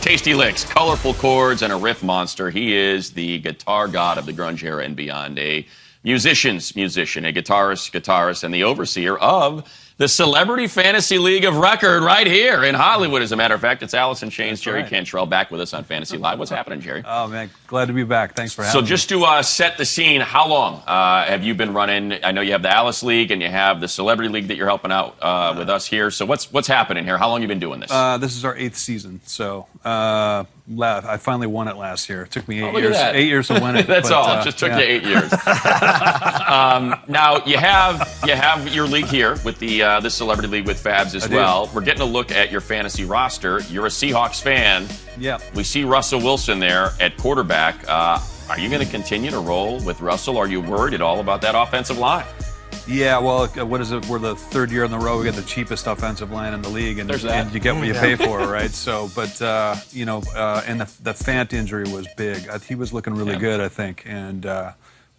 Tasty licks, colorful chords, and a riff monster. He is the guitar god of the grunge era and beyond. A musician's musician, a guitarist, and the overseer of the Celebrity Fantasy League of Record right here in Hollywood. As a matter of fact, it's Allison Shane's Jerry Cantrell back with us on Fantasy Live. What's happening, Jerry? Oh, man, glad to be back. Thanks for having me. So just to set the scene, how long have you been running? I know you have the Alice League and you have the Celebrity League that you're helping out with us here. So what's happening here? How long have you been doing this? This is our 8th season. So I finally won it last year. It took me 8 years. 8 years to win it. That's all. It just took you 8 years. Now you have your league here with the Celebrity League with Fabs as well. We're getting a look at your fantasy roster. You're a Seahawks fan. Yeah. We see Russell Wilson there at quarterback. Are you going to continue to roll with Russell? Are you worried at all about that offensive line? Yeah, well, what is it? We're the 3rd year in a row we got the cheapest offensive line in the league, and you get what you pay for, right? So, but and the Fant injury was big. He was looking really good, I think, and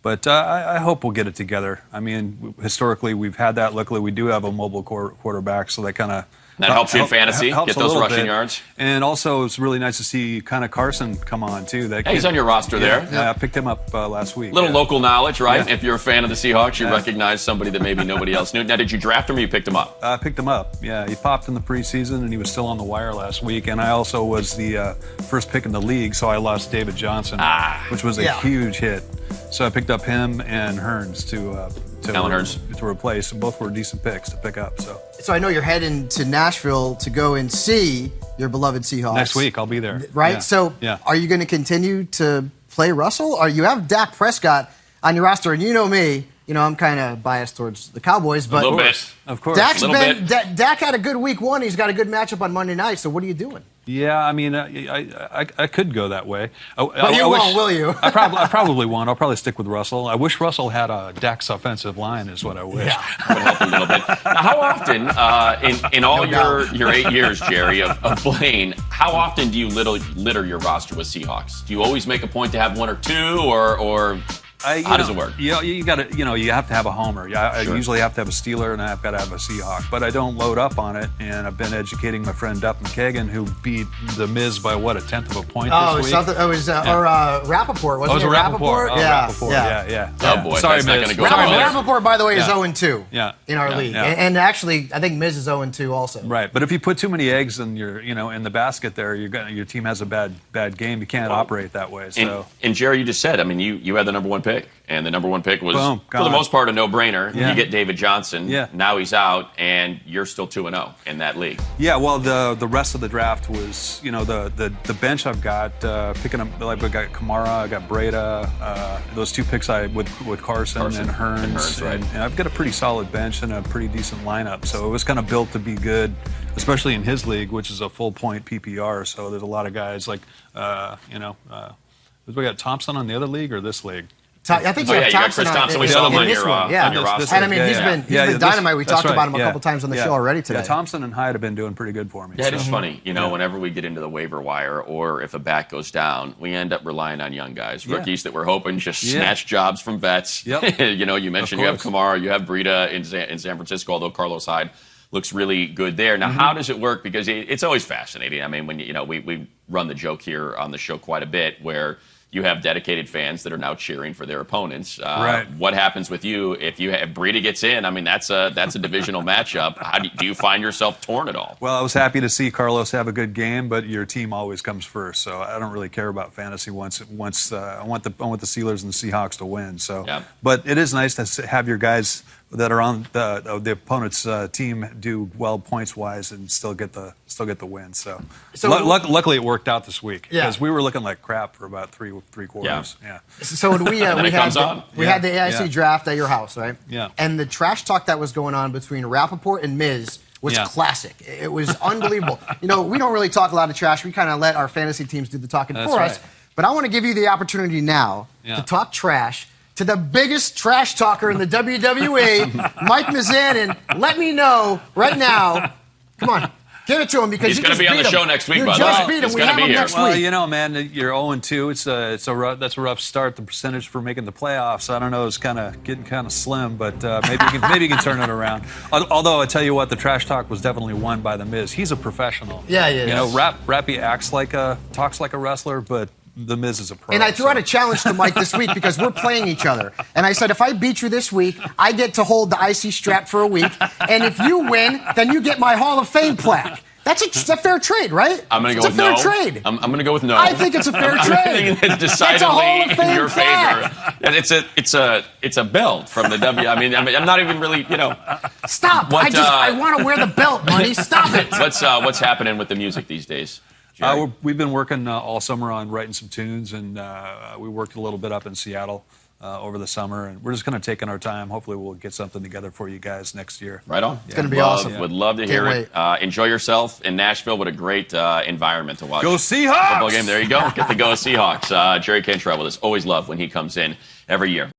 but I hope we'll get it together. I mean, historically we've had that. Luckily, we do have a mobile quarterback, so that kind of. That helps you in fantasy, get those rushing yards. And also, it's really nice to see kind of Carson come on, too. He's on your roster there. Yeah, I picked him up last week. Little local knowledge, right? Yeah. If you're a fan of the Seahawks, you recognize somebody that maybe nobody else knew. Now, did you draft him or you picked him up? I picked him up, yeah. He popped in the preseason, and he was still on the wire last week. And I also was the first pick in the league, so I lost David Johnson, which was a huge hit. So I picked up him and Hearns to replace, and both were decent picks to pick up. So I know you're heading to Nashville to go and see your beloved Seahawks. Next week, I'll be there. Right? Yeah. So are you going to continue to play Russell? Or you have Dak Prescott on your roster, and you know me, I'm kind of biased towards the Cowboys. But a little bit. Of course. Dak had a good week 1. He's got a good matchup on Monday night, so what are you doing? Yeah, I mean, I could go that way. But you won't, will you? I probably won't. I'll probably stick with Russell. I wish Russell had a Dak's offensive line is what I wish. Yeah, would help a little bit. Now, how often, in all your 8 years, Jerry, of playing, how often do you litter your roster with Seahawks? Do you always make a point to have 1 or 2, or how does it work? You got to, you have to have a homer. I usually have to have a Steeler, and I've got to have a Seahawk. But I don't load up on it, and I've been educating my friend Duff McKagan, who beat The Miz by, 1/10 of a point this week? It was Rappaport, wasn't it? Rappaport. Oh, yeah. Rappaport, yeah. Oh, boy, sorry, that's not Miz. going to go well. Rappaport, by the way, is 0-2 in our league. Yeah. And actually, I think Miz is 0-2 also. Right, but if you put too many eggs in in the basket there, your team has a bad game. You can't operate that way. So. And Jerry, you just said, I mean, you had the number 1 pick. And the number 1 pick was, for the gone. most part, a no-brainer. Yeah. You get David Johnson. Yeah. Now he's out, and you're still 2-0 in that league. Yeah, well, the rest of the draft was, the bench I've got, picking up, like I got Kamara, I got Breda, those 2 picks with Carson and Hearns. Right. And I've got a pretty solid bench and a pretty decent lineup. So it was kind of built to be good, especially in his league, which is a full-point PPR. So there's a lot of guys like, we got Thompson on the other league or this league? I think you have Thompson on your roster. And I mean, he's been dynamite. We talked about him a couple times on the show already today. Yeah, Thompson and Hyde have been doing pretty good for me. Yeah, it's funny. Whenever we get into the waiver wire or if a back goes down, we end up relying on young guys, rookies that we're hoping just snatch jobs from vets. Yep. You mentioned you have Kamara, you have Breda in San Francisco, although Carlos Hyde looks really good there. Now, how does it work? Because it's always fascinating. I mean, when we run the joke here on the show quite a bit where you have dedicated fans that are now cheering for their opponents. Right. What happens with you if Breida gets in? I mean, that's a divisional matchup. How do you find yourself torn at all? Well, I was happy to see Carlos have a good game, but your team always comes first. So I don't really care about fantasy once I want the Steelers and the Seahawks to win. So, but it is nice to have your guys that are on the opponent's team do well points wise and still get the win. So luckily it worked out this week because we were looking like crap for about three quarters. Yeah. So we had the AIC draft at your house, right? Yeah. And the trash talk that was going on between Rappaport and Miz was classic. It was unbelievable. We don't really talk a lot of trash. We kind of let our fantasy teams do the talking for us. But I want to give you the opportunity now to talk trash to the biggest trash talker in the WWE, Mike Mizanin. Let me know right now. Come on. Give it to him because he's going to be on the show next week. You by just the way. beat him. He's We going to have be him here. next Well, week. you know, man, you're 0-2. That's a rough start. The percentage for making the playoffs, I don't know, is getting kind of slim, but maybe you can turn it around. Although I tell you what, the trash talk was definitely won by the Miz. He's a professional. Yeah, he is. You know, Rappy talks like a wrestler, but the Miz is a pro. And I threw out a challenge to Mike this week because we're playing each other. And I said, if I beat you this week, I get to hold the IC strap for a week. And if you win, then you get my Hall of Fame plaque. That's a fair trade, right? I'm going to go with no. It's a fair trade. I'm going to go with no. I think it's a fair trade. It's decidedly in your favor. And it's a belt from the W. I mean, I'm not even really, you know. Stop. I want to wear the belt, buddy. Stop it. What's happening with the music these days? We've been working all summer on writing some tunes, and we worked a little bit up in Seattle over the summer, and we're just kind of taking our time. Hopefully we'll get something together for you guys next year. Right on. It's going to be awesome. Would love to hear it. Enjoy yourself in Nashville. What a great environment to watch. Go Seahawks! Football game. There you go. Get to go Seahawks. Jerry Cantrell with us. Always love when he comes in every year.